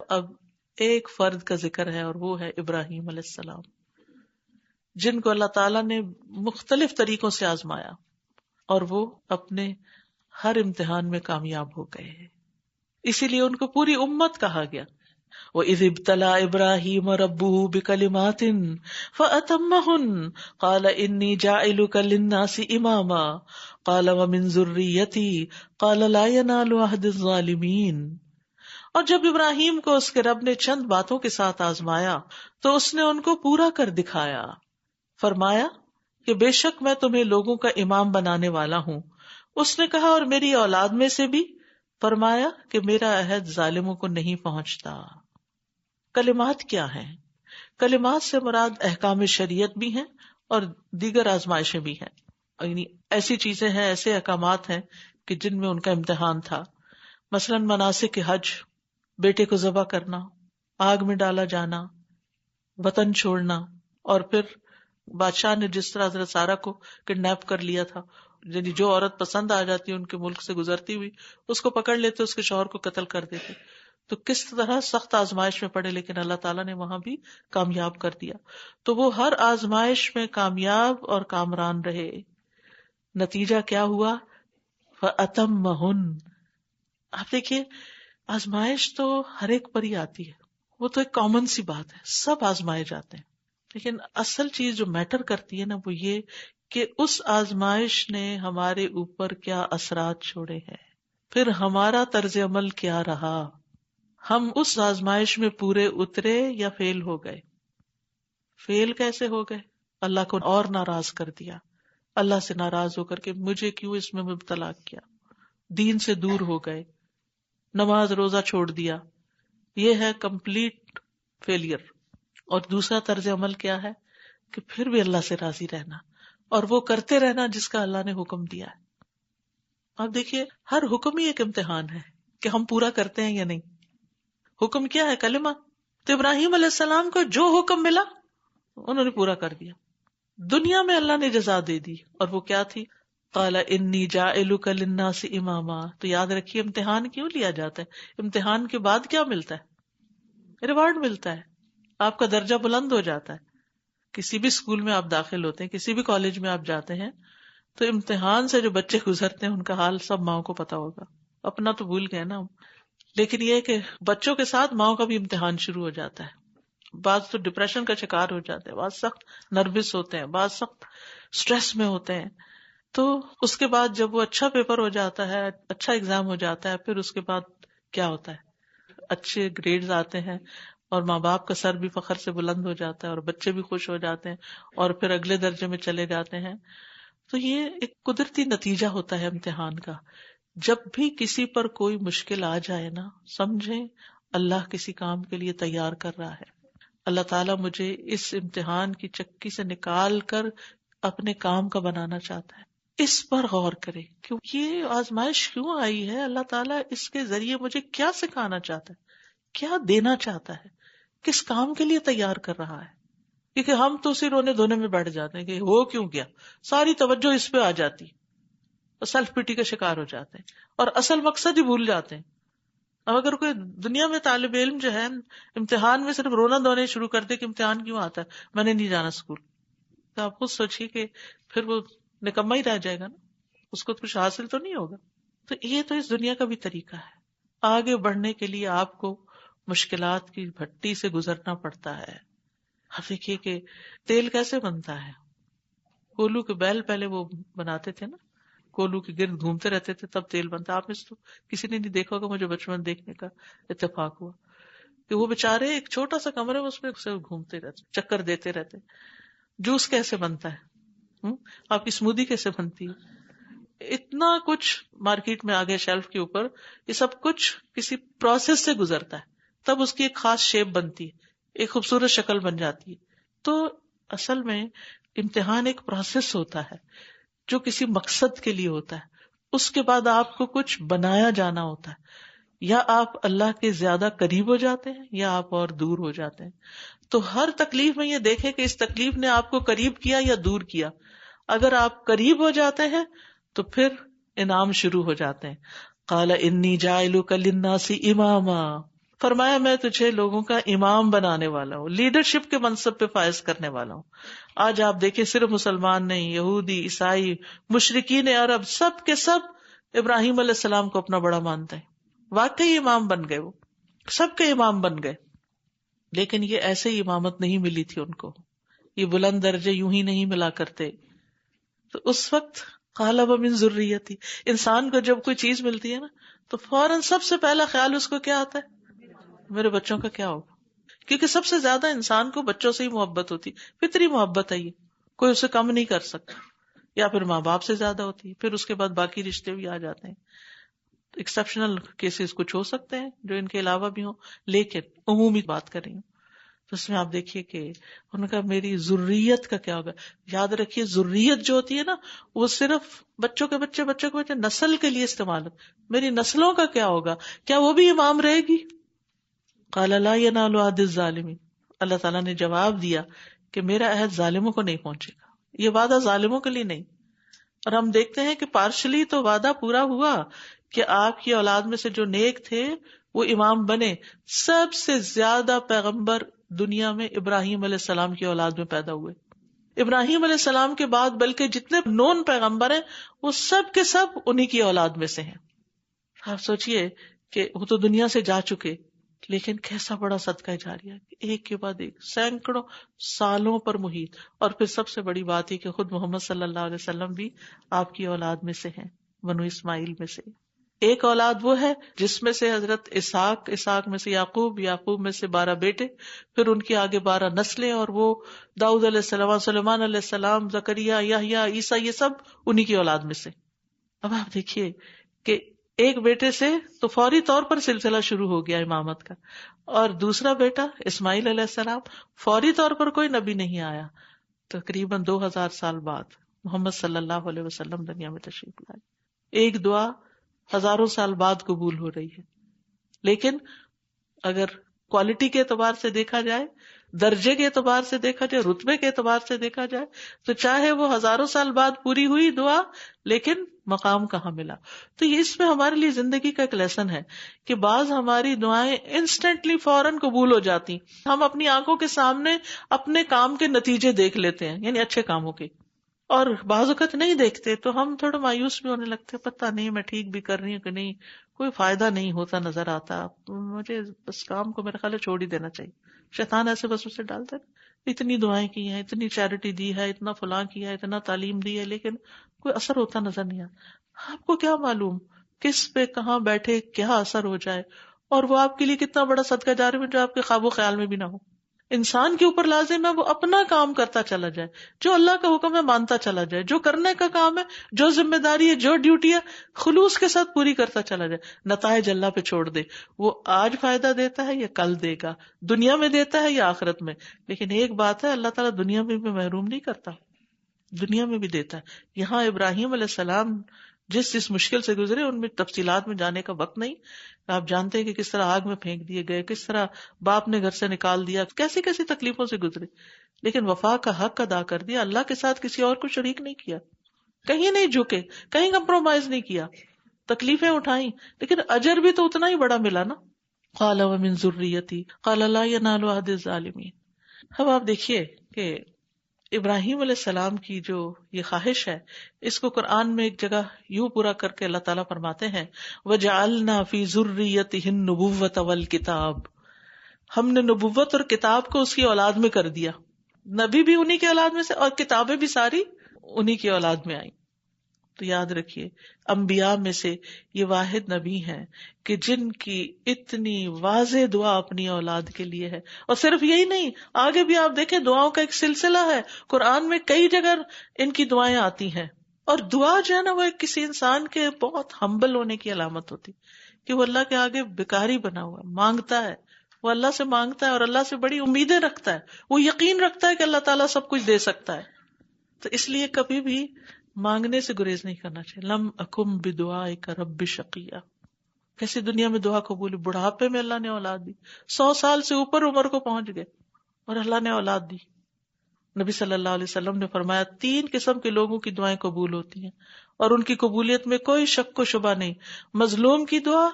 اب ایک فرد کا ذکر ہے اور وہ ہے ابراہیم علیہ السلام، جن کو اللہ تعالیٰ نے مختلف طریقوں سے آزمایا اور وہ اپنے ہر امتحان میں کامیاب ہو گئے. اسی لیے ان کو پوری امت کہا گیا. وَإِذِ ابْتَلَىٰ إِبْرَاهِيمَ رَبُّهُ بِكَلِمَاتٍ فَأَتَمَّهُنَّ قَالَ إِنِّي جَاعِلُكَ لِلنَّاسِ إِمَامًا قَالَ وَمِن ذُرِّيَّتِي قَالَ لَا يَنَالُ عَهْدِ الظَّالِمِينَ. اور جب ابراہیم کو اس کے رب نے چند باتوں کے ساتھ آزمایا تو اس نے ان کو پورا کر دکھایا. فرمایا کہ بے شک میں تمہیں لوگوں کا امام بنانے والا ہوں. اس نے کہا اور میری اولاد میں سے بھی. فرمایا کہ میرا عہد ظالموں کو نہیں پہنچتا. کلمات کیا ہیں؟ کلمات سے مراد احکام شریعت بھی ہیں اور دیگر آزمائشیں بھی ہیں. یعنی ایسی چیزیں ہیں، ایسے احکامات ہیں کہ جن میں ان کا امتحان تھا. مثلا مناسک حج، بیٹے کو ذبح کرنا، آگ میں ڈالا جانا، وطن چھوڑنا، اور پھر بادشاہ نے جس طرح حضرت سارہ کو کڈنیپ کر لیا تھا، یعنی جو عورت پسند آ جاتی ان کے ملک سے گزرتی ہوئی اس کو پکڑ لیتے، اس کے شوہر کو قتل کر دیتے. تو کس طرح سخت آزمائش میں پڑے، لیکن اللہ تعالیٰ نے وہاں بھی کامیاب کر دیا. تو وہ ہر آزمائش میں کامیاب اور کامران رہے. نتیجہ کیا ہوا؟ فَأَتَمَّهُنَّ. آپ دیکھیے آزمائش تو ہر ایک پر ہی آتی ہے، وہ تو ایک کامن سی بات ہے، سب آزمائے جاتے ہیں. لیکن اصل چیز جو میٹر کرتی ہے نا وہ یہ کہ اس آزمائش نے ہمارے اوپر کیا اثرات چھوڑے ہیں، پھر ہمارا طرز عمل کیا رہا. ہم اس آزمائش میں پورے اترے یا فیل ہو گئے. فیل کیسے ہو گئے؟ اللہ کو اور ناراض کر دیا، اللہ سے ناراض ہو کر کے مجھے کیوں اس میں مبتلا کیا، دین سے دور ہو گئے، نماز روزہ چھوڑ دیا. یہ ہے کمپلیٹ فیلئر. اور دوسرا طرز عمل کیا ہے کہ پھر بھی اللہ سے راضی رہنا اور وہ کرتے رہنا جس کا اللہ نے حکم دیا ہے. اب دیکھیے ہر حکم ہی ایک امتحان ہے کہ ہم پورا کرتے ہیں یا نہیں. حکم کیا ہے؟ کلمہ. تو ابراہیم علیہ السلام کو جو حکم ملا انہوں نے پورا کر دیا. دنیا میں اللہ نے جزا دے دی، اور وہ کیا تھی؟ قال انی جاعلک للناس اماما. تو یاد رکھیے امتحان کیوں لیا جاتا ہے؟ امتحان کے بعد کیا ملتا ہے؟ ریوارڈ ملتا ہے، آپ کا درجہ بلند ہو جاتا ہے. کسی بھی اسکول میں آپ داخل ہوتے ہیں، کسی بھی کالج میں آپ جاتے ہیں، تو امتحان سے جو بچے گزرتے ہیں ان کا حال سب ماؤں کو پتا ہوگا. اپنا تو بھول گئے نا، لیکن یہ کہ بچوں کے ساتھ ماؤں کا بھی امتحان شروع ہو جاتا ہے. بعض تو ڈپریشن کا شکار ہو جاتے ہیں، بعض سخت نروس ہوتے ہیں، بعض سخت سٹریس میں ہوتے ہیں. تو اس کے بعد جب وہ اچھا پیپر ہو جاتا ہے، اچھا ایگزام ہو جاتا ہے، پھر اس کے بعد کیا ہوتا ہے؟ اچھے گریڈز آتے ہیں اور ماں باپ کا سر بھی فخر سے بلند ہو جاتا ہے اور بچے بھی خوش ہو جاتے ہیں اور پھر اگلے درجے میں چلے جاتے ہیں. تو یہ ایک قدرتی نتیجہ ہوتا ہے امتحان کا. جب بھی کسی پر کوئی مشکل آ جائے نا، سمجھیں اللہ کسی کام کے لیے تیار کر رہا ہے. اللہ تعالیٰ مجھے اس امتحان کی چکی سے نکال کر اپنے کام کا بنانا چاہتا ہے. اس پر غور کرے کہ یہ آزمائش کیوں آئی ہے، اللہ تعالیٰ اس کے ذریعے مجھے کیا سکھانا چاہتا ہے، کیا دینا چاہتا ہے، کس کام کے لیے تیار کر رہا ہے. کیونکہ ہم تو اسی رونے دھونے میں بیٹھ جاتے ہیں کہ ہو کیوں گیا، ساری توجہ اس پہ آ جاتی اور سیلف پیٹی کا شکار ہو جاتے ہیں اور اصل مقصد ہی بھول جاتے ہیں. اب اگر کوئی دنیا میں طالب علم جو ہے امتحان میں صرف رونا دھونے شروع کر دے کہ امتحان کیوں آتا ہے، میں نے نہیں جانا اسکول، تو آپ خود سوچیے کہ پھر وہ نکما ہی رہ جائے گا نا، اس کو کچھ حاصل تو نہیں ہوگا. تو یہ تو اس دنیا کا بھی طریقہ ہے. آگے بڑھنے کے لیے آپ کو مشکلات کی بھٹی سے گزرنا پڑتا ہے. آپ دیکھیے کہ تیل کیسے بنتا ہے. کولو کے بیل پہلے وہ بناتے تھے نا، کولو کے گرد گھومتے رہتے تھے تب تیل بنتا. آپ نے تو کسی نے نہیں دیکھا ہوگا، مجھے بچپن دیکھنے کا اتفاق ہوا کہ وہ بےچارے ایک چھوٹا سا کمرے میں اس میں گھومتے رہتے، چکر دیتے رہتے. جوس کیسے بنتا ہے، آپ کی اسموودی کیسے بنتی ہے، اتنا کچھ مارکیٹ میں آگے شیلف کے اوپر، یہ سب کچھ کسی پروسیس سے گزرتا ہے تب اس کی ایک خاص شیپ بنتی ہے، ایک خوبصورت شکل بن جاتی ہے. تو اصل میں امتحان ایک پروسیس ہوتا ہے جو کسی مقصد کے لیے ہوتا ہے. اس کے بعد آپ کو کچھ بنایا جانا ہوتا ہے، یا آپ اللہ کے زیادہ قریب ہو جاتے ہیں یا آپ اور دور ہو جاتے ہیں. تو ہر تکلیف میں یہ دیکھیں کہ اس تکلیف نے آپ کو قریب کیا یا دور کیا. اگر آپ قریب ہو جاتے ہیں تو پھر انعام شروع ہو جاتے ہیں. قال انی جاعلک للناس اماما. فرمایا میں تجھے لوگوں کا امام بنانے والا ہوں، لیڈرشپ کے منصب پہ فائز کرنے والا ہوں. آج آپ دیکھیں صرف مسلمان نہیں، یہودی، عیسائی، مشرکین عرب، سب کے سب ابراہیم علیہ السلام کو اپنا بڑا مانتے ہیں. واقعی امام بن گئے، وہ سب کے امام بن گئے. لیکن یہ ایسے ہی امامت نہیں ملی تھی ان کو، یہ بلند درجے یوں ہی نہیں ملا کرتے. تو اس وقت قال ومن ذریتی، انسان کو جب کوئی چیز ملتی ہے نا تو فوراً سب سے پہلا خیال اس کو کیا آتا ہے؟ میرے بچوں کا کیا ہوگا. کیونکہ سب سے زیادہ انسان کو بچوں سے ہی محبت ہوتی، فطری محبت ہے، یہ کوئی اسے کم نہیں کر سکتا. یا پھر ماں باپ سے زیادہ ہوتی ہے، پھر اس کے بعد باقی رشتے بھی آ جاتے ہیں. ایکسیپشنل کیسز کچھ ہو سکتے ہیں جو ان کے علاوہ بھی ہوں، لیکن عمومی بات کر رہی ہوں. تو اس میں آپ دیکھیے کہ ان کا میری ذریت کا کیا ہوگا. یاد رکھیے ذریت جو ہوتی ہے نا وہ صرف بچوں کے بچے نسل کے لیے استعمال ہو. میری نسلوں کا کیا ہوگا؟ کیا وہ بھی امام رہے گی؟ قال لا ینال عہد الظالمین، اللہ تعالیٰ نے جواب دیا کہ میرا عہد ظالموں کو نہیں پہنچے گا. یہ وعدہ ظالموں کے لیے نہیں. اور ہم دیکھتے ہیں کہ پارشلی تو وعدہ پورا ہوا کہ آپ کی اولاد میں سے جو نیک تھے وہ امام بنے. سب سے زیادہ پیغمبر دنیا میں ابراہیم علیہ السلام کی اولاد میں پیدا ہوئے. ابراہیم علیہ السلام کے بعد بلکہ جتنے نون پیغمبر ہیں وہ سب کے سب انہی کی اولاد میں سے ہیں. آپ سوچئے کہ وہ تو دنیا سے جا چکے، لیکن کیسا بڑا صدقہ جاریہ، ایک کے بعد ایک سینکڑوں سالوں پر محیط. اور پھر سب سے بڑی بات ہے کہ خود محمد صلی اللہ علیہ وسلم بھی آپ کی اولاد میں سے ہیں، بنو اسماعیل میں سے. ایک اولاد وہ ہے جس میں سے حضرت اسحاق میں سے یعقوب میں سے 12 بیٹے، پھر ان کے آگے 12 نسلیں، اور وہ داؤد علیہ السلام، سلیمان علیہ السلام، زکریا، یحییٰ، عیسیٰ، یہ سب انہی کی اولاد میں سے. اب آپ دیکھیے کہ ایک بیٹے سے تو فوری طور پر سلسلہ شروع ہو گیا امامت کا، اور دوسرا بیٹا اسماعیل علیہ السلام فوری طور پر کوئی نبی نہیں آیا. تقریباً 2000 سال بعد محمد صلی اللہ علیہ وسلم دنیا میں تشریف لائے. ایک دعا ہزاروں سال بعد قبول ہو رہی ہے. لیکن اگر کوالٹی کے اعتبار سے دیکھا جائے، درجے کے اعتبار سے دیکھا جائے، رتبے کے اعتبار سے دیکھا جائے، تو چاہے وہ ہزاروں سال بعد پوری ہوئی دعا، لیکن مقام کہاں ملا. تو یہ اس میں ہمارے لیے زندگی کا ایک لیسن ہے کہ بعض ہماری دعائیں انسٹنٹلی فوراً قبول ہو جاتی. ہم اپنی آنکھوں کے سامنے اپنے کام کے نتیجے دیکھ لیتے ہیں، یعنی اچھے کاموں کے، اور بعض اوقات نہیں دیکھتے تو ہم تھوڑا مایوس بھی ہونے لگتے، پتہ نہیں میں ٹھیک بھی کر رہی ہوں کہ نہیں، کوئی فائدہ نہیں ہوتا نظر آتا، مجھے بس کام کو میرا خیال ہے چھوڑ ہی دینا چاہیے. شیطان ایسے بس اسے ڈالتا ہے. اتنی دعائیں کی ہیں، اتنی چیریٹی دی ہے، اتنا فلاں کیا ہے، اتنا تعلیم دی ہے، لیکن کوئی اثر ہوتا نظر نہیں آتا. آپ کو کیا معلوم کس پہ کہاں بیٹھے کیا اثر ہو جائے، اور وہ آپ کے لیے کتنا بڑا صدقہ جاری میں جو آپ کے خواب و خیال میں بھی نہ ہو. انسان کے اوپر لازم ہے وہ اپنا کام کرتا چلا جائے، جو اللہ کا حکم ہے مانتا چلا جائے، جو کرنے کا کام ہے، جو ذمہ داری ہے، جو ڈیوٹی ہے، خلوص کے ساتھ پوری کرتا چلا جائے. نتائج اللہ پہ چھوڑ دے، وہ آج فائدہ دیتا ہے یا کل دے گا، دنیا میں دیتا ہے یا آخرت میں. لیکن ایک بات ہے، اللہ تعالیٰ دنیا میں بھی محروم نہیں کرتا، دنیا میں بھی دیتا ہے. یہاں ابراہیم علیہ السلام جس مشکل سے گزرے ان میں تفصیلات میں جانے کا وقت نہیں. آپ جانتے ہیں کہ کس طرح آگ میں پھینک دیے گئے، کس طرح باپ نے گھر سے نکال دیا، کیسی کیسی تکلیفوں سے گزرے، لیکن وفا کا حق ادا کر دیا. اللہ کے ساتھ کسی اور کو شریک نہیں کیا، کہیں نہیں جھکے، کہیں کمپرومائز نہیں کیا، تکلیفیں اٹھائیں، لیکن اجر بھی تو اتنا ہی بڑا ملا نا. قال ومن ذریتی قال لا ینال عہد الظالمین. اب آپ دیکھیے کہ ابراہیم علیہ السلام کی جو یہ خواہش ہے، اس کو قرآن میں ایک جگہ یوں پورا کر کے اللہ تعالیٰ فرماتے ہیں وَجَعَلْنَا فِي ذُرِّيَّتِهِ النُّبُوَّةَ وَالْكِتَابَ، ہم نے نبوت اور کتاب کو اس کی اولاد میں کر دیا. نبی بھی انہی کی اولاد میں سے اور کتابیں بھی ساری انہی کی اولاد میں آئیں. تو یاد رکھیے انبیاء میں سے یہ واحد نبی ہیں کہ جن کی اتنی واضح دعا اپنی اولاد کے لیے ہے. اور صرف یہی نہیں، آگے بھی آپ دیکھیں دعاؤں کا ایک سلسلہ ہے. قرآن میں کئی جگہ ان کی دعائیں آتی ہیں. اور دعا جو ہے نا وہ ایک کسی انسان کے بہت ہمبل ہونے کی علامت ہوتی کہ وہ اللہ کے آگے بھکاری بنا ہوا ہے، مانگتا ہے، وہ اللہ سے مانگتا ہے اور اللہ سے بڑی امیدیں رکھتا ہے، وہ یقین رکھتا ہے کہ اللہ تعالیٰ سب کچھ دے سکتا ہے. تو اس لیے کبھی بھی مانگنے سے گریز نہیں کرنا چاہیے. لم اکم بدعائک رب شقیہ. کیسی دنیا میں دعا قبول، بڑھاپے میں اللہ نے اولاد دی، 100 سال سے اوپر عمر کو پہنچ گئے اور اللہ نے اولاد دی. نبی صلی اللہ علیہ وسلم نے فرمایا 3 قسم کے لوگوں کی دعائیں قبول ہوتی ہیں اور ان کی قبولیت میں کوئی شک و شبہ نہیں. مظلوم کی دعا،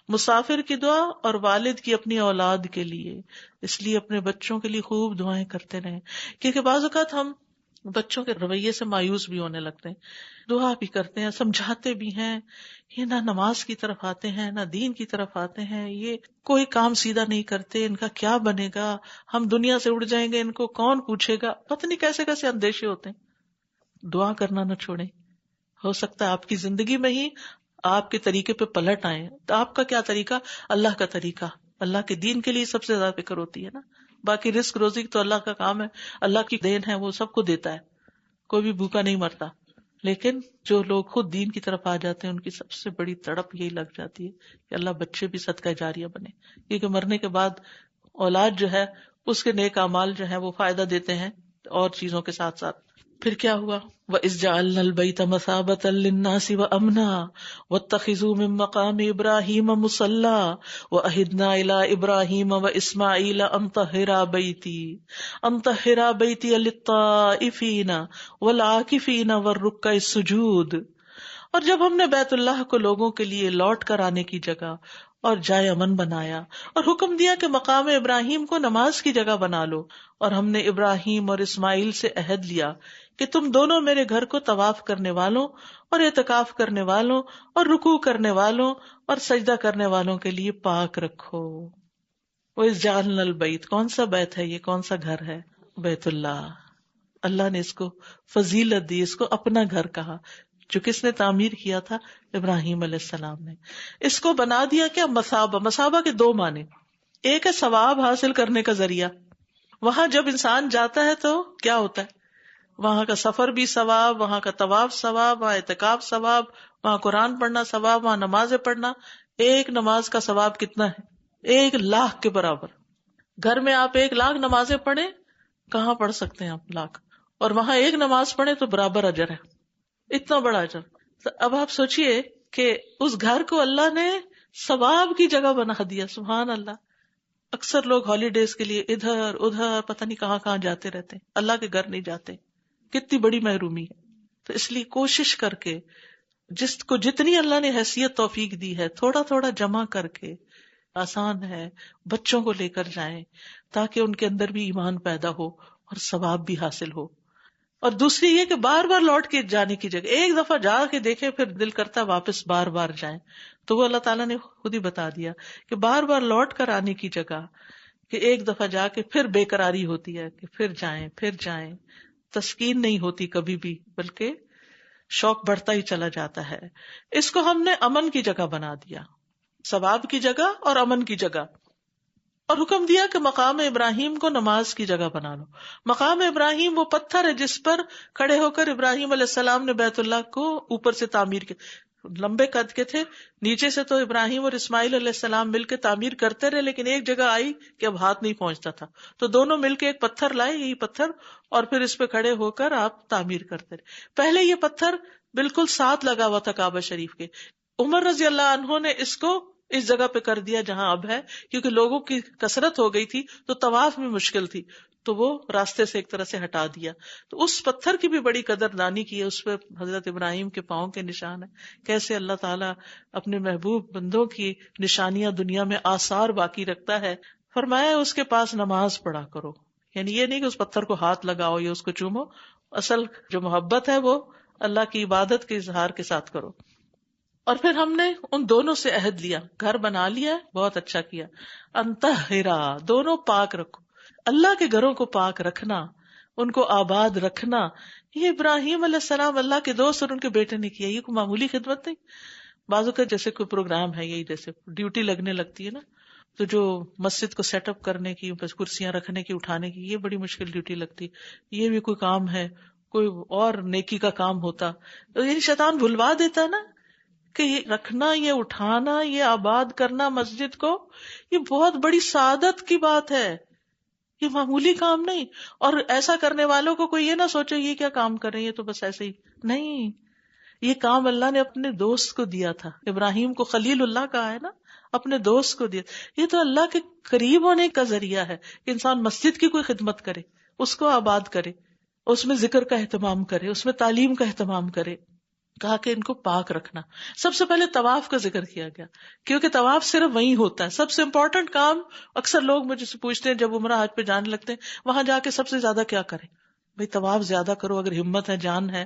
مسافر کی دعا اور والد کی اپنی اولاد کے لیے. اس لیے اپنے بچوں کے لیے خوب دعائیں کرتے رہیں، کیونکہ بعض اوقات ہم بچوں کے رویے سے مایوس بھی ہونے لگتے ہیں. دعا بھی کرتے ہیں، سمجھاتے بھی ہیں، یہ نہ نماز کی طرف آتے ہیں نہ دین کی طرف آتے ہیں، یہ کوئی کام سیدھا نہیں کرتے، ان کا کیا بنے گا، ہم دنیا سے اڑ جائیں گے، ان کو کون پوچھے گا، پتہ نہیں کیسے کیسے اندیشے ہوتے ہیں. دعا کرنا نہ چھوڑیں. ہو سکتا ہے آپ کی زندگی میں ہی آپ کے طریقے پہ پلٹ آئے. تو آپ کا کیا طریقہ؟ اللہ کا طریقہ. اللہ کے دین کے لیے سب سے زیادہ فکر ہوتی ہے نا. باقی رزق روزی تو اللہ کا کام ہے، اللہ کی دین ہے، وہ سب کو دیتا ہے، کوئی بھی بھوکا نہیں مرتا. لیکن جو لوگ خود دین کی طرف آ جاتے ہیں ان کی سب سے بڑی تڑپ یہی لگ جاتی ہے کہ اللہ بچے بھی صدقہ جاریہ بنے، کیونکہ مرنے کے بعد اولاد جو ہے اس کے نیک اعمال جو ہے وہ فائدہ دیتے ہیں اور چیزوں کے ساتھ ساتھ. پھر کیا ہوا؟ وَإِذْ جَعَلْنَا الْبَيْتَ مَثَابَةً لِلنَّاسِ وَأَمْنًا وَاتَّخِذُوا مِن مَّقَامِ إِبْرَاهِيمَ مُصَلًّى وَأَهِدْنَا إِلَىٰ إِبْرَاهِيمَ وَإِسْمَاعِيلَ أَن طَهِّرَا بَيْتِيَ لِلطَّائِفِينَ وَالْعَاكِفِينَ وَالرُّكَّعِ السُّجُودِ. اور جب ہم نے بیت اللہ کو لوگوں کے لیے لوٹ کر آنے کی جگہ اور جائے امن بنایا اور حکم دیا کہ مقام ابراہیم کو نماز کی جگہ بنا لو، اور ہم نے ابراہیم اور اسماعیل سے عہد لیا کہ تم دونوں میرے گھر کو طواف کرنے والوں اور اعتکاف کرنے والوں اور رکوع کرنے والوں اور سجدہ کرنے والوں کے لیے پاک رکھو. وَإِذْ جَعَلْنَا الْبَيْتَ، کون سا بیت ہے یہ، کون سا گھر ہے؟ بیت اللہ. اللہ نے اس کو فضیلت دی، اس کو اپنا گھر کہا، جو کس نے تعمیر کیا تھا؟ ابراہیم علیہ السلام نے. اس کو بنا دیا کیا؟ مثابہ. مثابہ کے دو معنی، ایک ہے ثواب حاصل کرنے کا ذریعہ. وہاں جب انسان جاتا ہے تو کیا ہوتا ہے؟ وہاں کا سفر بھی ثواب، وہاں کا طواف ثواب، وہاں اعتکاف ثواب، وہاں قرآن پڑھنا ثواب، وہاں نمازیں پڑھنا. ایک نماز کا ثواب کتنا ہے؟ 1,00,000 کے برابر. گھر میں آپ 1,00,000 نمازیں پڑھیں، کہاں پڑھ سکتے ہیں آپ لاکھ؟ اور وہاں ایک نماز پڑھیں تو برابر اجر ہے، اتنا بڑا اجر. تو اب آپ سوچئے کہ اس گھر کو اللہ نے ثواب کی جگہ بنا دیا. سبحان اللہ. اکثر لوگ ہالیڈیز کے لیے ادھر ادھر پتہ نہیں کہاں کہاں جاتے رہتے ہیں، اللہ کے گھر نہیں جاتے. کتنی بڑی محرومی ہے. تو اس لیے کوشش کر کے جس کو جتنی اللہ نے حیثیت توفیق دی ہے تھوڑا تھوڑا جمع کر کے، آسان ہے، بچوں کو لے کر جائیں تاکہ ان کے اندر بھی ایمان پیدا ہو اور ثواب بھی حاصل ہو. اور دوسری یہ کہ بار بار لوٹ کے جانے کی جگہ، ایک دفعہ جا کے دیکھیں پھر دل کرتا واپس بار بار جائیں. تو وہ اللہ تعالیٰ نے خود ہی بتا دیا کہ بار بار لوٹ کر آنے کی جگہ کہ ایک دفعہ جا کے پھر بے قراری ہوتی ہے کہ پھر جائیں پھر جائیں، تسکین نہیں ہوتی کبھی بھی، بلکہ شوق بڑھتا ہی چلا جاتا ہے. اس کو ہم نے امن کی جگہ بنا دیا، ثواب کی جگہ اور امن کی جگہ. اور حکم دیا کہ مقام ابراہیم کو نماز کی جگہ بنا لو. مقام ابراہیم وہ پتھر ہے جس پر کھڑے ہو کر ابراہیم علیہ السلام نے بیت اللہ کو اوپر سے تعمیر کیا. لمبے قد کے تھے، نیچے سے تو ابراہیم اور اسماعیل علیہ السلام مل کے تعمیر کرتے رہے، لیکن ایک جگہ آئی کہ اب ہاتھ نہیں پہنچتا تھا، تو دونوں مل کے ایک پتھر لائے، یہی پتھر، اور پھر اس پہ کھڑے ہو کر آپ تعمیر کرتے رہے. پہلے یہ پتھر بالکل ساتھ لگا ہوا تھا کعبہ شریف کے. عمر رضی اللہ عنہ نے اس کو اس جگہ پہ کر دیا جہاں اب ہے، کیونکہ لوگوں کی کثرت ہو گئی تھی تو طواف میں مشکل تھی، تو وہ راستے سے ایک طرح سے ہٹا دیا. تو اس پتھر کی بھی بڑی قدر دانی کی ہے، اس پہ حضرت ابراہیم کے پاؤں کے نشان ہے. کیسے اللہ تعالیٰ اپنے محبوب بندوں کی نشانیاں دنیا میں آثار باقی رکھتا ہے. فرمایا اس کے پاس نماز پڑھا کرو، یعنی یہ نہیں کہ اس پتھر کو ہاتھ لگاؤ یا اس کو چومو، اصل جو محبت ہے وہ اللہ کی عبادت کے اظہار کے ساتھ کرو. اور پھر ہم نے ان دونوں سے عہد لیا، گھر بنا لیا، بہت اچھا کیا. انطہرا، دونوں پاک رکھو. اللہ کے گھروں کو پاک رکھنا، ان کو آباد رکھنا، یہ ابراہیم علیہ السلام اللہ کے دوست اور ان کے بیٹے نے کیا. یہ کوئی معمولی خدمت نہیں. بازو کا جیسے کوئی پروگرام ہے، یہی جیسے ڈیوٹی لگنے لگتی ہے نا، تو جو مسجد کو سیٹ اپ کرنے کی، بس کرسیاں رکھنے کی، اٹھانے کی، یہ بڑی مشکل ڈیوٹی لگتی. یہ بھی کوئی کام ہے، کوئی اور نیکی کا کام ہوتا. یعنی شیطان بھلوا دیتا ہے نا کہ یہ رکھنا، یہ اٹھانا، یہ آباد کرنا مسجد کو، یہ بہت بڑی سعادت کی بات ہے، یہ معمولی کام نہیں. اور ایسا کرنے والوں کو کوئی یہ نہ سوچے یہ کیا کام کر رہے ہیں، یہ تو بس ایسے ہی نہیں. یہ کام اللہ نے اپنے دوست کو دیا تھا. ابراہیم کو خلیل اللہ کہا ہے نا، اپنے دوست کو دیا. یہ تو اللہ کے قریب ہونے کا ذریعہ ہے کہ انسان مسجد کی کوئی خدمت کرے، اس کو آباد کرے، اس میں ذکر کا اہتمام کرے، اس میں تعلیم کا اہتمام کرے. کہا کہ ان کو پاک رکھنا. سب سے پہلے طواف کا ذکر کیا گیا کیونکہ طواف صرف وہیں ہوتا ہے. سب سے امپورٹنٹ کام اکثر لوگ مجھ سے پوچھتے ہیں جب عمرہ حج پہ جانے لگتے ہیں وہاں جا کے سب سے زیادہ کیا کریں. بھئی طواف زیادہ کرو اگر ہمت ہے, جان ہے,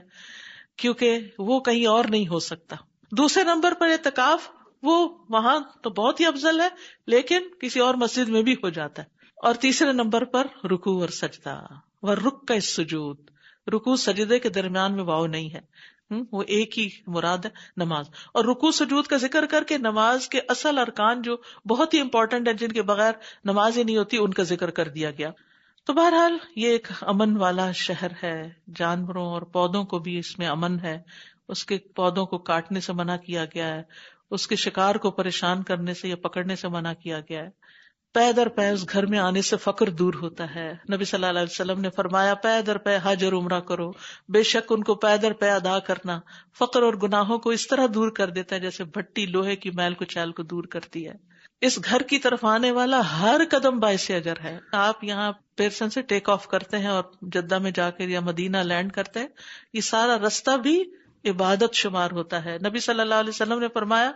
کیونکہ وہ کہیں اور نہیں ہو سکتا. دوسرے نمبر پر اعتکاف, وہ وہاں تو بہت ہی افضل ہے لیکن کسی اور مسجد میں بھی ہو جاتا ہے. اور تیسرے نمبر پر رکوع اور سجدہ, والرکع السجود, رکوع سجدے کے درمیان میں واو نہیں ہے, وہ ایک ہی مراد ہے نماز. اور رکوع سجود کا ذکر کر کے نماز کے اصل ارکان جو بہت ہی امپورٹنٹ ہیں جن کے بغیر نماز ہی نہیں ہوتی ان کا ذکر کر دیا گیا. تو بہرحال یہ ایک امن والا شہر ہے, جانوروں اور پودوں کو بھی اس میں امن ہے. اس کے پودوں کو کاٹنے سے منع کیا گیا ہے, اس کے شکار کو پریشان کرنے سے یا پکڑنے سے منع کیا گیا ہے. پے در پے اس گھر میں آنے سے فقر دور ہوتا ہے. نبی صلی اللہ علیہ وسلم نے فرمایا پے در پے حج اور عمرہ کرو, بے شک ان کو پے در پے ادا کرنا فقر اور گناہوں کو اس طرح دور کر دیتا ہے جیسے بھٹی لوہے کی میل کو چیل کو دور کرتی ہے. اس گھر کی طرف آنے والا ہر قدم باعث اجر ہے. آپ یہاں پیرسن سے ٹیک آف کرتے ہیں اور جدہ میں جا کے یا مدینہ لینڈ کرتے ہیں, یہ سارا رستہ بھی عبادت شمار ہوتا ہے. نبی صلی اللہ علیہ وسلم نے فرمایا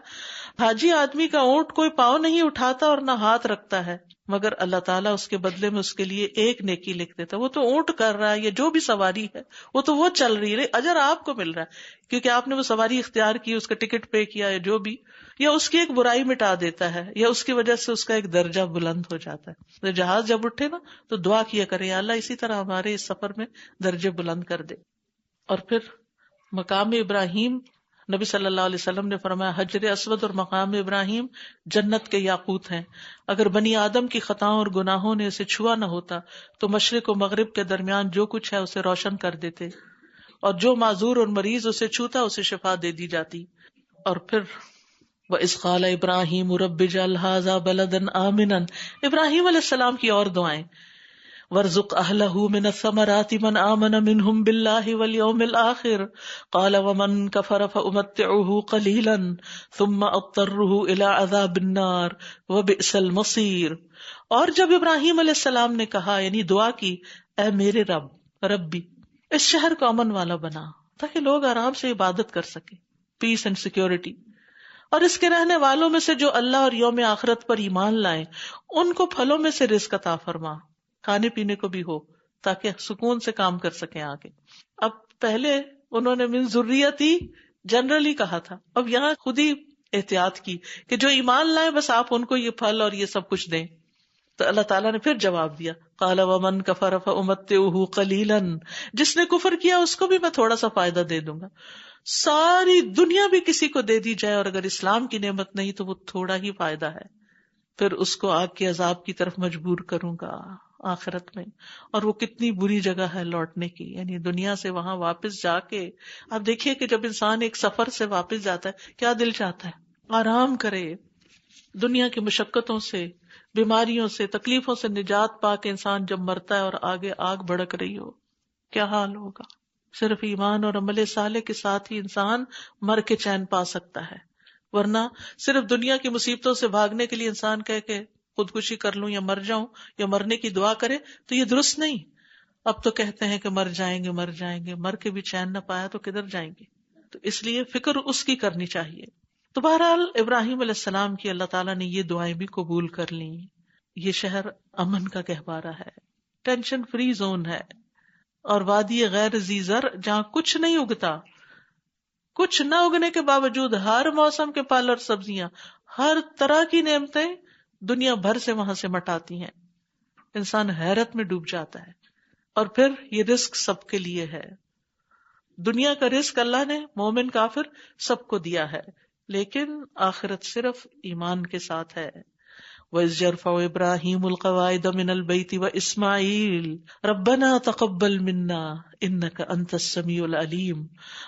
حاجی آدمی کا اونٹ کوئی پاؤں نہیں اٹھاتا اور نہ ہاتھ رکھتا ہے مگر اللہ تعالیٰ اس کے بدلے میں اس کے لیے ایک نیکی لکھ دیتا ہے. وہ تو اونٹ کر رہا ہے یا جو بھی سواری ہے وہ چل رہی ہے, اجر آپ کو مل رہا ہے کیونکہ آپ نے وہ سواری اختیار کی, اس کا ٹکٹ پے کیا یا جو بھی, یا اس کی ایک برائی مٹا دیتا ہے یا اس کی وجہ سے اس کا ایک درجہ بلند ہو جاتا ہے. تو جہاز جب اٹھے نا تو دعا کیا کرے یا اللہ اسی طرح ہمارے اس سفر میں درجے بلند کر دے. اور پھر مقام ابراہیم, نبی صلی اللہ علیہ وسلم نے فرمایا حجر اسود اور مقام ابراہیم جنت کے یاقوت ہیں. اگر بنی آدم کی خطاؤں اور گناہوں نے اسے چھوا نہ ہوتا تو مشرق و مغرب کے درمیان جو کچھ ہے اسے روشن کر دیتے, اور جو معذور اور مریض اسے چھوتا اسے شفا دے دی جاتی. اور پھر وَإِذْ قَالَ إِبْرَاهِيمُ رَبِّ اجْعَلْ هَٰذَا بَلَدًا آمِنًا, ابراہیم علیہ السلام کی اور دعائیں. وارزق اهله من الثمرات من آمن منهم بالله واليوم الآخر قال ومن كفر فأمتعه قليلا ثم أضطره إلى عذاب النار وبئس المصير. اور جب ابراہیم علیہ السلام نے کہا یعنی دعا کی, اے میرے رب ربی اس شہر کو امن والا بنا تاکہ لوگ آرام سے عبادت کر سکیں, پیس اینڈ سیکورٹی, اور اس کے رہنے والوں میں سے جو اللہ اور یوم آخرت پر ایمان لائیں ان کو پھلوں میں سے رزق عطا فرما, کھانے پینے کو بھی ہو تاکہ سکون سے کام کر سکیں آگے. اب پہلے انہوں نے من ذریتی جنرلی کہا تھا, اب یہاں خود ہی احتیاط کی کہ جو ایمان لائے بس آپ ان کو یہ پھل اور یہ سب کچھ دیں. تو اللہ تعالیٰ نے پھر جواب دیا قال ومن کفر فامتعه قلیلا, جس نے کفر کیا اس کو بھی میں تھوڑا سا فائدہ دے دوں گا. ساری دنیا بھی کسی کو دے دی جائے اور اگر اسلام کی نعمت نہیں تو وہ تھوڑا ہی فائدہ ہے, پھر اس کو آگ کے عذاب کی طرف مجبور کروں گا آخرت میں, اور وہ کتنی بری جگہ ہے لوٹنے کی. یعنی دنیا سے وہاں واپس جا کے آپ دیکھیے کہ جب انسان ایک سفر سے واپس جاتا ہے کیا دل چاہتا ہے, آرام کرے, دنیا کی مشقتوں سے بیماریوں سے تکلیفوں سے نجات پا کے انسان جب مرتا ہے اور آگے آگ بھڑک رہی ہو کیا حال ہوگا. صرف ایمان اور عمل صالح کے ساتھ ہی انسان مر کے چین پا سکتا ہے, ورنہ صرف دنیا کی مصیبتوں سے بھاگنے کے لیے انسان کہہ کے خودکشی کر لوں یا مر جاؤں یا مرنے کی دعا کرے تو یہ درست نہیں. اب تو کہتے ہیں کہ مر جائیں گے, مر کے بھی چین نہ پایا تو کدھر جائیں گے. تو اس لیے فکر اس کی کرنی چاہیے. تو بہرحال ابراہیم علیہ السلام کی اللہ تعالیٰ نے یہ دعائیں بھی قبول کر لیں. یہ شہر امن کا گہوارہ ہے, ٹینشن فری زون ہے, اور وادی غیر ذی زر جہاں کچھ نہیں اگتا, کچھ نہ اگنے کے باوجود ہر موسم کے پھل اور سبزیاں, ہر طرح کی نعمتیں دنیا بھر سے وہاں سے مٹاتی ہیں. انسان حیرت میں ڈوب جاتا ہے. اور پھر یہ رزق سب کے لیے ہے. دنیا کا رزق اللہ نے مومن کافر سب کو دیا ہے, لیکن آخرت صرف ایمان کے ساتھ ہے. وَإِذْ يَرْفَعُ إِبْرَاهِيمُ الْقَوَاعِدَ مِنَ الْبَيْتِ وَإِسْمَاعِيلُ رَبَّنَا تَقَبَّلْ مِنَّا إِنَّكَ أَنْتَ السَّمِيعُ الْعَلِيمُ.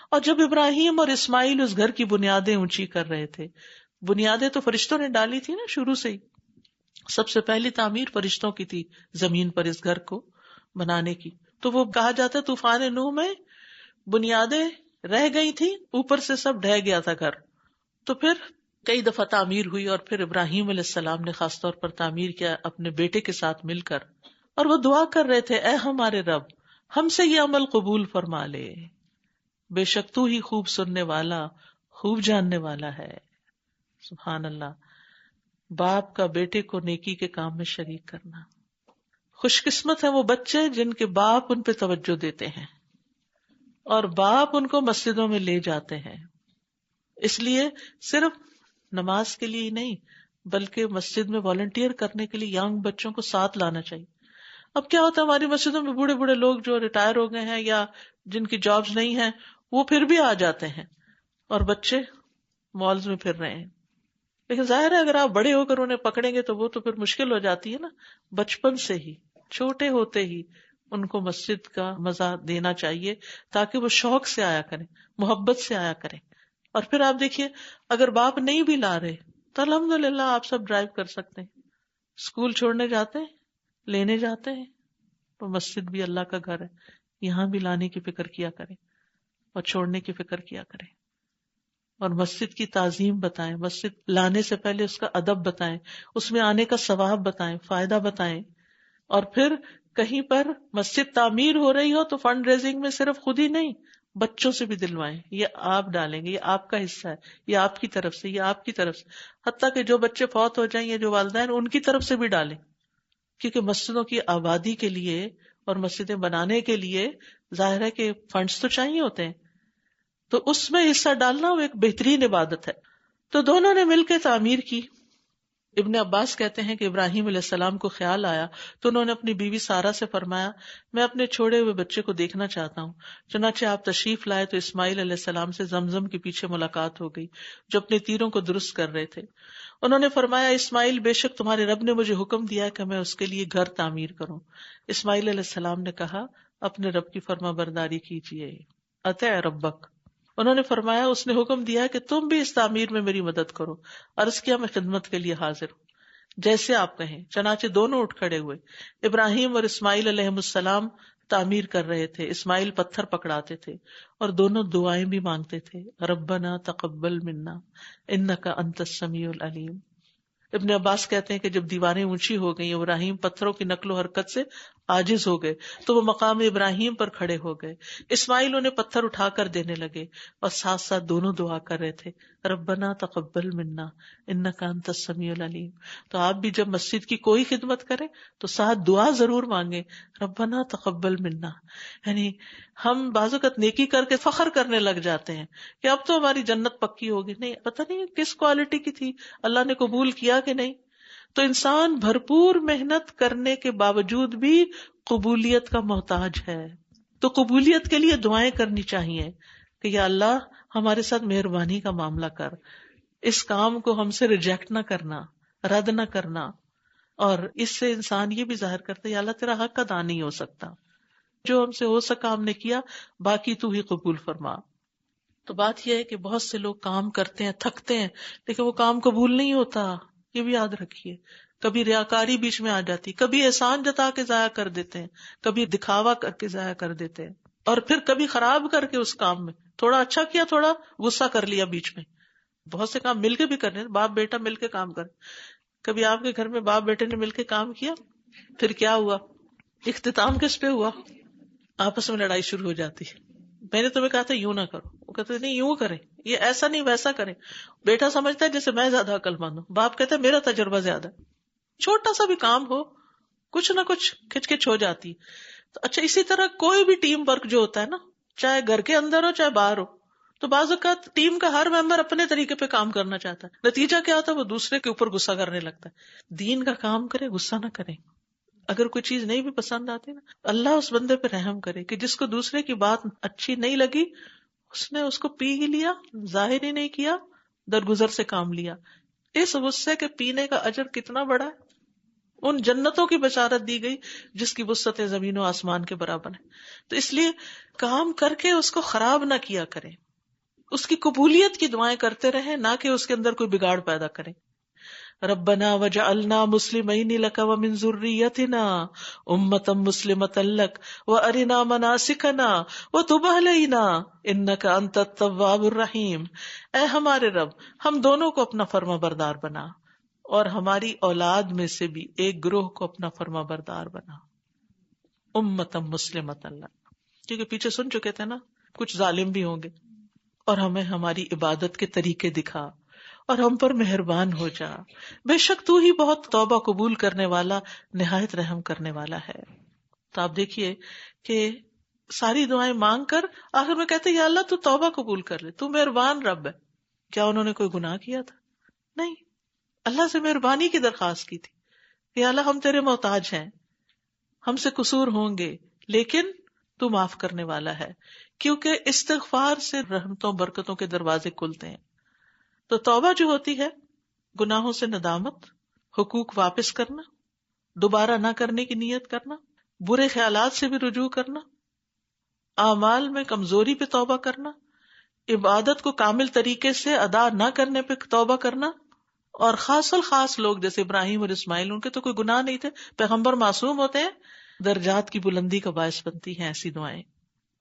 اور جب ابراہیم اور اسماعیل اس گھر کی بنیادیں اونچی کر رہے تھے, بنیادیں تو فرشتوں نے ڈالی تھی نا شروع سے ہی, سب سے پہلی تعمیر فرشتوں کی تھی زمین پر اس گھر کو بنانے کی. تو وہ کہا جاتا ہے طوفان نوح میں بنیادیں رہ گئی تھی, اوپر سے سب ڈھہ گیا تھا گھر. تو پھر کئی دفعہ تعمیر ہوئی, اور پھر ابراہیم علیہ السلام نے خاص طور پر تعمیر کیا اپنے بیٹے کے ساتھ مل کر, اور وہ دعا کر رہے تھے اے ہمارے رب ہم سے یہ عمل قبول فرما لے. بے شک تو ہی خوب سننے والا خوب جاننے والا ہے. سبحان اللہ. باپ کا بیٹے کو نیکی کے کام میں شریک کرنا. خوش قسمت ہے وہ بچے جن کے باپ ان پہ توجہ دیتے ہیں اور باپ ان کو مسجدوں میں لے جاتے ہیں. اس لیے صرف نماز کے لیے ہی نہیں بلکہ مسجد میں والنٹیئر کرنے کے لیے ینگ بچوں کو ساتھ لانا چاہیے. اب کیا ہوتا ہے ہماری مسجدوں میں بوڑھے بوڑھے لوگ جو ریٹائر ہو گئے ہیں یا جن کی جابز نہیں ہیں وہ پھر بھی آ جاتے ہیں اور بچے مالز میں پھر رہے ہیں. لیکن ظاہر ہے اگر آپ بڑے ہو کر انہیں پکڑیں گے تو وہ تو پھر مشکل ہو جاتی ہے نا. بچپن سے ہی چھوٹے ہوتے ہی ان کو مسجد کا مزہ دینا چاہیے تاکہ وہ شوق سے آیا کریں, محبت سے آیا کریں. اور پھر آپ دیکھیے اگر باپ نہیں بھی لا رہے تو الحمدللہ آپ سب ڈرائیو کر سکتے ہیں, اسکول چھوڑنے جاتے ہیں, لینے جاتے ہیں. تو مسجد بھی اللہ کا گھر ہے, یہاں بھی لانے کی فکر کیا کریں اور چھوڑنے کی فکر کیا کریں. اور مسجد کی تعظیم بتائیں, مسجد لانے سے پہلے اس کا ادب بتائیں, اس میں آنے کا ثواب بتائیں, فائدہ بتائیں. اور پھر کہیں پر مسجد تعمیر ہو رہی ہو تو فنڈ ریزنگ میں صرف خود ہی نہیں بچوں سے بھی دلوائیں, یہ آپ ڈالیں گے, یہ آپ کا حصہ ہے, یہ آپ کی طرف سے, یہ آپ کی طرف سے. حتیٰ کہ جو بچے فوت ہو جائیں یا جو والدین ان کی طرف سے بھی ڈالیں, کیونکہ مسجدوں کی آبادی کے لیے اور مسجدیں بنانے کے لیے ظاہر ہے کہ فنڈز تو چاہیے ہوتے ہیں, تو اس میں حصہ ڈالنا وہ ایک بہترین عبادت ہے. تو دونوں نے مل کے تعمیر کی. ابن عباس کہتے ہیں کہ ابراہیم علیہ السلام کو خیال آیا تو انہوں نے اپنی بیوی سارہ سے فرمایا میں اپنے چھوڑے ہوئے بچے کو دیکھنا چاہتا ہوں. چنانچہ آپ تشریف لائے تو اسماعیل علیہ السلام سے زمزم کے پیچھے ملاقات ہو گئی جو اپنے تیروں کو درست کر رہے تھے. انہوں نے فرمایا اسماعیل بے شک تمہارے رب نے مجھے حکم دیا ہے کہ میں اس کے لیے گھر تعمیر کروں. اسماعیل علیہ السلام نے کہا اپنے رب کی فرما برداری کیجیے, اطع ربک. انہوں نے فرمایا اس نے حکم دیا کہ تم بھی اس تعمیر میں میری مدد کرو. عرض کیا میں خدمت کے لیے حاضر ہوں, جیسے آپ کہیں. چنانچہ دونوں اٹھ کھڑے ہوئے. ابراہیم اور اسماعیل علیہ السلام تعمیر کر رہے تھے. اسماعیل پتھر پکڑاتے تھے اور دونوں دعائیں بھی مانگتے تھے, ربنا تقبل منا انک انت السمیع العلیم. ابن عباس کہتے ہیں کہ جب دیواریں اونچی ہو گئیں ابراہیم پتھروں کی نقل و حرکت سے عاجز ہو گئے تو وہ مقام ابراہیم پر کھڑے ہو گئے. اسماعیل انہیں پتھر اٹھا کر دینے لگے اور ساتھ ساتھ دونوں دعا کر رہے تھے, ربنا تقبل منا انک انت السمیع العلیم. تو آپ بھی جب مسجد کی کوئی خدمت کریں تو ساتھ دعا ضرور مانگیں, ربنا تقبل منا. یعنی ہم بعض اوقات نیکی کر کے فخر کرنے لگ جاتے ہیں کہ اب تو ہماری جنت پکی ہوگی. نہیں, پتہ نہیں کس کوالٹی کی تھی, اللہ نے قبول کیا کہ نہیں. تو انسان بھرپور محنت کرنے کے باوجود بھی قبولیت کا محتاج ہے. تو قبولیت کے لیے دعائیں کرنی چاہیے کہ یا اللہ ہمارے ساتھ مہربانی کا معاملہ کر, اس کام کو ہم سے ریجیکٹ نہ کرنا, رد نہ کرنا. اور اس سے انسان یہ بھی ظاہر کرتا ہے یا اللہ تیرا حق ادا نہیں ہو سکتا, جو ہم سے ہو سکا ہم نے کیا, باقی تو ہی قبول فرما. تو بات یہ ہے کہ بہت سے لوگ کام کرتے ہیں تھکتے ہیں لیکن وہ کام قبول نہیں ہوتا, یہ بھی یاد رکھیے. کبھی ریاکاری بیچ میں آ جاتی, کبھی احسان جتا کے ضائع کر دیتے ہیں, کبھی دکھاوا کر کے ضائع کر دیتے ہیں, اور پھر کبھی خراب کر کے اس کام میں تھوڑا اچھا کیا تھوڑا غصہ کر لیا بیچ میں. بہت سے کام مل کے بھی کرنے, باپ بیٹا مل کے کام کرے. کبھی آپ کے گھر میں باپ بیٹے نے مل کے کام کیا, پھر کیا ہوا, اختتام کس پہ ہوا, آپس میں لڑائی شروع ہو جاتی ہے. میں نے تمہیں کہا تھا یوں نہ کرو, وہ کہتے نہیں یوں کریں, یہ ایسا نہیں ویسا کریں. بیٹا سمجھتا ہے جیسے میں زیادہ عقل مند ہوں, باپ کہتا ہے میرا تجربہ زیادہ. چھوٹا سا بھی کام ہو کچھ نہ کچھ کھچ کچ ہو جاتی. تو اچھا اسی طرح کوئی بھی ٹیم ورک جو ہوتا ہے نا, چاہے گھر کے اندر ہو چاہے باہر ہو, تو بعض اوقات ٹیم کا ہر ممبر اپنے طریقے پہ کام کرنا چاہتا ہے, نتیجہ کیا ہوتا ہے وہ دوسرے کے اوپر غصہ کرنے لگتا ہے. دین کا کام کرے, غصہ نہ کریں. اگر کوئی چیز نہیں بھی پسند آتی نا, اللہ اس بندے پہ رحم کرے کہ جس کو دوسرے کی بات اچھی نہیں لگی اس نے اس کو پی ہی لیا, ظاہر ہی نہیں کیا, درگزر سے کام لیا. اس غصے کے پینے کا اجر کتنا بڑا ہے. ان جنتوں کی بشارت دی گئی جس کی وسعت زمین و آسمان کے برابر ہے. تو اس لیے کام کر کے اس کو خراب نہ کیا کریں, اس کی قبولیت کی دعائیں کرتے رہیں, نہ کہ اس کے اندر کوئی بگاڑ پیدا کریں. ربنا وجعلنا مسلمین لک ومن ذریتنا امۃ مسلمۃ لک وارنا مناسکنا وتب علینا انک انت التواب الرحیم. اے ہمارے رب, ہم دونوں کو اپنا فرما بردار بنا اور ہماری اولاد میں سے بھی ایک گروہ کو اپنا فرما بردار بنا. امۃ مسلمۃ لک, کیونکہ پیچھے سن چکے تھے نا, کچھ ظالم بھی ہوں گے، اور ہمیں ہماری عبادت کے طریقے دکھا اور ہم پر مہربان ہو جا، بے شک تو ہی بہت توبہ قبول کرنے والا، نہایت رحم کرنے والا ہے۔ تو آپ دیکھیے کہ ساری دعائیں مانگ کر آخر میں کہتے یا اللہ تو توبہ قبول کر لے، تو مہربان رب ہے۔ کیا انہوں نے کوئی گناہ کیا تھا؟ نہیں، اللہ سے مہربانی کی درخواست کی تھی کہ یا اللہ ہم تیرے محتاج ہیں، ہم سے قصور ہوں گے، لیکن تو معاف کرنے والا ہے، کیونکہ استغفار سے رحمتوں برکتوں کے دروازے کھلتے ہیں۔ تو توبہ جو ہوتی ہے، گناہوں سے ندامت، حقوق واپس کرنا، دوبارہ نہ کرنے کی نیت کرنا، برے خیالات سے بھی رجوع کرنا، اعمال میں کمزوری پہ توبہ کرنا، عبادت کو کامل طریقے سے ادا نہ کرنے پہ توبہ کرنا، اور خاص الخاص لوگ جیسے ابراہیم اور اسماعیل، ان کے تو کوئی گناہ نہیں تھے، پیغمبر معصوم ہوتے ہیں، درجات کی بلندی کا باعث بنتی ہیں ایسی دعائیں۔